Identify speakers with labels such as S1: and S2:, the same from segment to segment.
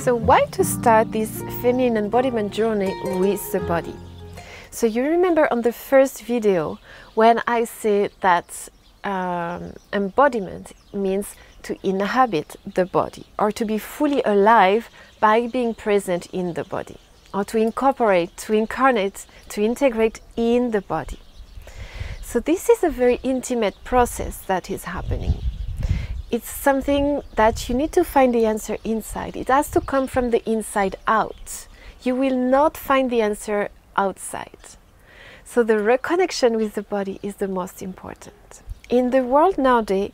S1: So why to start this feminine embodiment journey with the body? So you remember on the first video when I said that embodiment means to inhabit the body or to be fully alive by being present in the body, or to incorporate, to incarnate, to integrate in the body. So this is a very intimate process that is happening. It's something that you need to find the answer inside. It has to come from the inside out. You will not find the answer outside. So the reconnection with the body is the most important. In the world nowadays,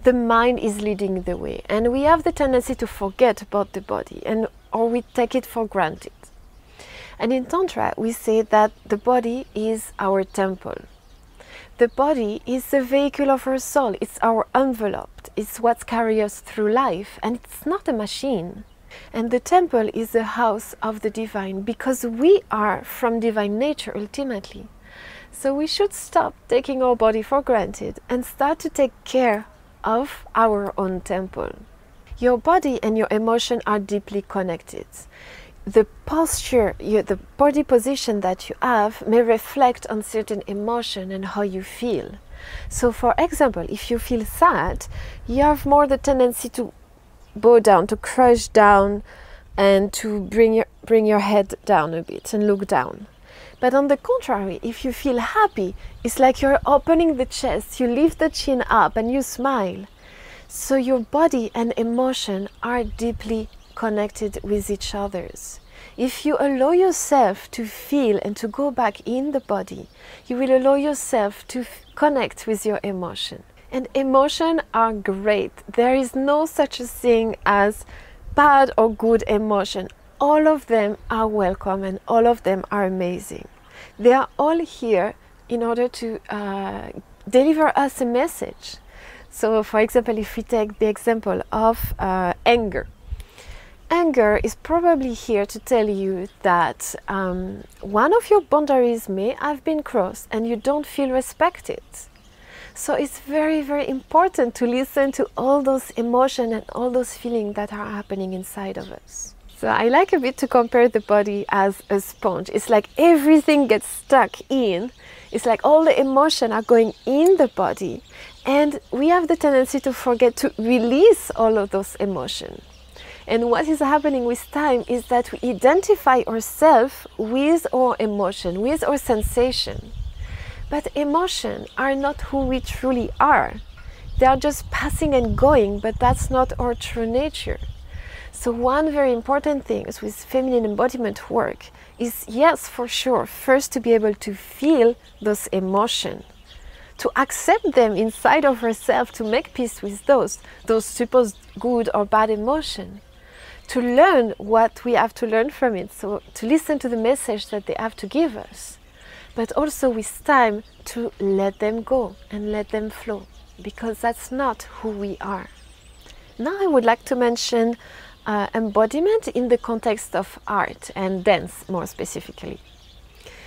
S1: the mind is leading the way, and we have the tendency to forget about the body, or we take it for granted. And in Tantra, we say that the body is our temple. The body is the vehicle of our soul. It's our envelope. It's what carries us through life, and it's not a machine. And the temple is the house of the divine, because we are from divine nature ultimately. So we should stop taking our body for granted and start to take care of our own temple. Your body and your emotion are deeply connected. The posture, the body position that you have may reflect on certain emotion and how you feel. So for example, if you feel sad, you have more the tendency to bow down, to crouch down, and to bring your head down a bit and look down. But on the contrary, if you feel happy, it's like you're opening the chest, you lift the chin up and you smile. So your body and emotion are deeply connected with each other's. If you allow yourself to feel and to go back in the body, you will allow yourself to connect with your emotion. And emotions are great. There is no such a thing as bad or good emotion. All of them are welcome and all of them are amazing. They are all here in order to deliver us a message. So for example, if we take the example of anger. Anger is probably here to tell you that one of your boundaries may have been crossed and you don't feel respected. So it's very, very important to listen to all those emotions and all those feelings that are happening inside of us. So I like a bit to compare the body as a sponge. It's like everything gets stuck in. It's like all the emotions are going in the body, and we have the tendency to forget to release all of those emotions. And what is happening with time is that we identify ourselves with our emotion, with our sensation. But emotions are not who we truly are. They are just passing and going, but that's not our true nature. So one very important thing with feminine embodiment work is, yes, for sure, first to be able to feel those emotions, to accept them inside of ourselves, to make peace with those supposed good or bad emotions, to learn what we have to learn from it, so to listen to the message that they have to give us, but also with time to let them go and let them flow, because that's not who we are. Now I would like to mention embodiment in the context of art and dance more specifically.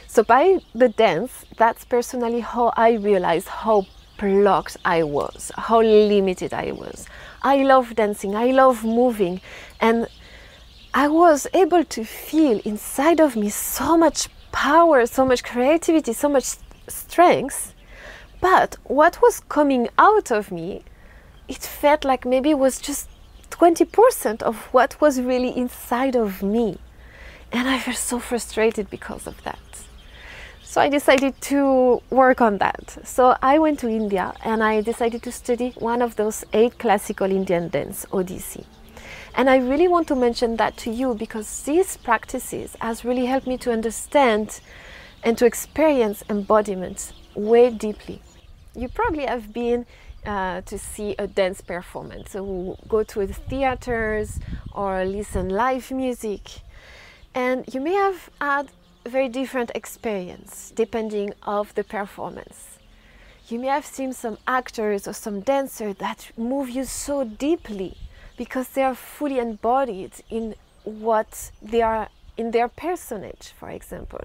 S1: So by the dance, that's personally how I realized how blocked I was, how limited I was. I love dancing, I love moving, and I was able to feel inside of me so much power, so much creativity, so much strength, but what was coming out of me, it felt like maybe it was just 20% of what was really inside of me. And I felt so frustrated because of that. So I decided to work on that. So I went to India and I decided to study one of those 8 classical Indian dance, Odissi. And I really want to mention that to you because these practices has really helped me to understand and to experience embodiment way deeply. You probably have been to see a dance performance, so go to the theaters or listen live music, and you may have had a very different experience depending of the performance. You may have seen some actors or some dancers that move you so deeply because they are fully embodied in what they are, in their personage, for example.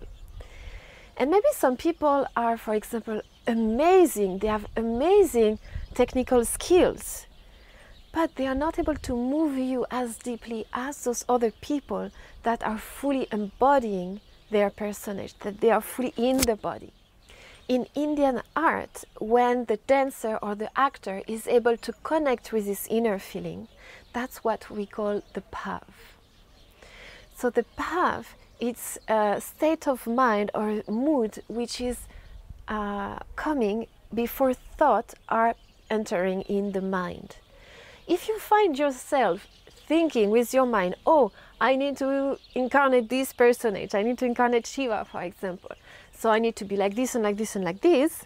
S1: And maybe some people are, for example, amazing, they have amazing technical skills, but they are not able to move you as deeply as those other people that are fully embodying their personage, that they are fully in the body. In Indian art, when the dancer or the actor is able to connect with this inner feeling, that's what we call the bhav. So the bhav, it's a state of mind or mood which is coming before thought are entering in the mind. If you find yourself thinking with your mind, oh, I need to incarnate this personage, I need to incarnate Shiva, for example, so I need to be like this and like this and like this,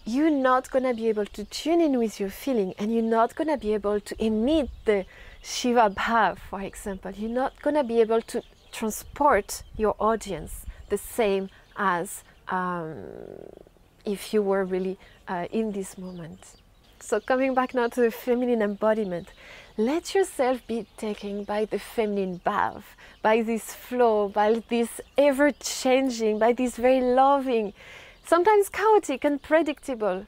S1: you're not going to be able to tune in with your feeling, and you're not going to be able to emit the Shiva Bhav, for example. You're not going to be able to transport your audience the same as if you were really in this moment. So coming back now to the feminine embodiment, let yourself be taken by the feminine bhav, by this flow, by this ever-changing, by this very loving, sometimes chaotic and predictable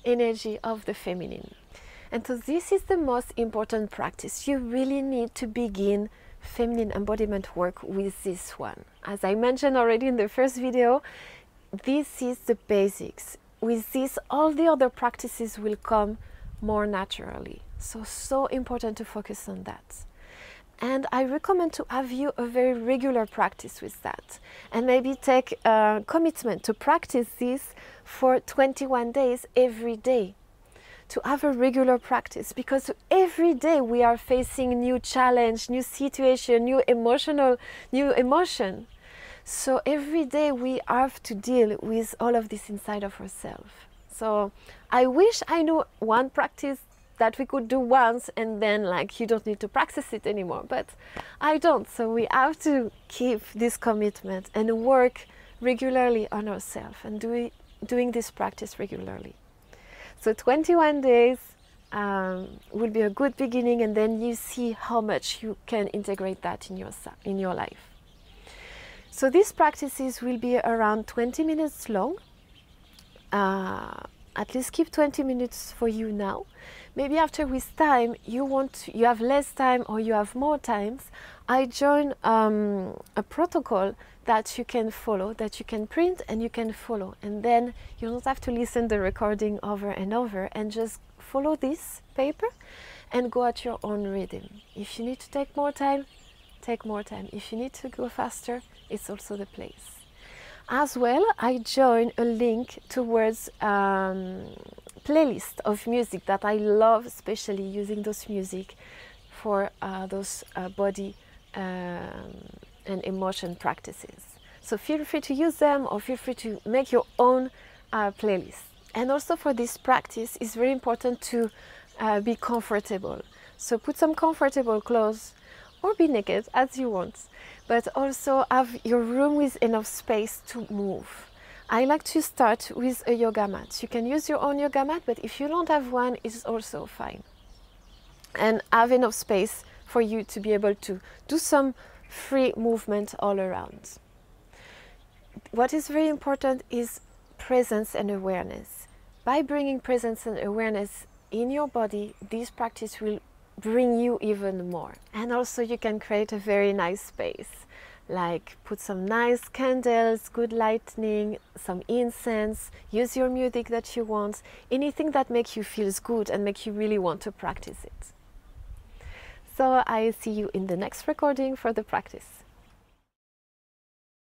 S1: energy of the feminine. And so this is the most important practice. You really need to begin feminine embodiment work with this one. As I mentioned already in the first video, this is the basics. With this, all the other practices will come more naturally. So important to focus on that. And I recommend to have you a very regular practice with that. And maybe take a commitment to practice this for 21 days every day. To have a regular practice, because every day we are facing new challenge, new situation, new emotion. So every day we have to deal with all of this inside of ourselves. So I wish I knew one practice that we could do once and then like you don't need to practice it anymore, but I don't. So we have to keep this commitment and work regularly on ourselves and doing this practice regularly. So 21 days will be a good beginning, and then you see how much you can integrate that in your life. So these practices will be around 20 minutes long. At least keep 20 minutes for you now. Maybe after with time you have less time or you have more times, I join a protocol that you can follow, that you can print and you can follow, and then you don't have to listen the recording over and over, and just follow this paper and go at your own rhythm. If you need to take more time, take more time. If you need to go faster, it's also the place. As well, I join a link towards playlist of music that I love, especially using those music for those body and emotion practices. So feel free to use them, or feel free to make your own playlist. And also for this practice, it's very important to be comfortable. So put some comfortable clothes, or be naked as you want, but also have your room with enough space to move. I like to start with a yoga mat. You can use your own yoga mat, but if you don't have one, it's also fine. And have enough space for you to be able to do some free movement all around. What is very important is presence and awareness. By bringing presence and awareness in your body, this practice will bring you even more. And also you can create a very nice space, like put some nice candles, good lighting, some incense, use your music that you want, anything that makes you feel good and make you really want to practice it. So I see you in the next recording for the practice.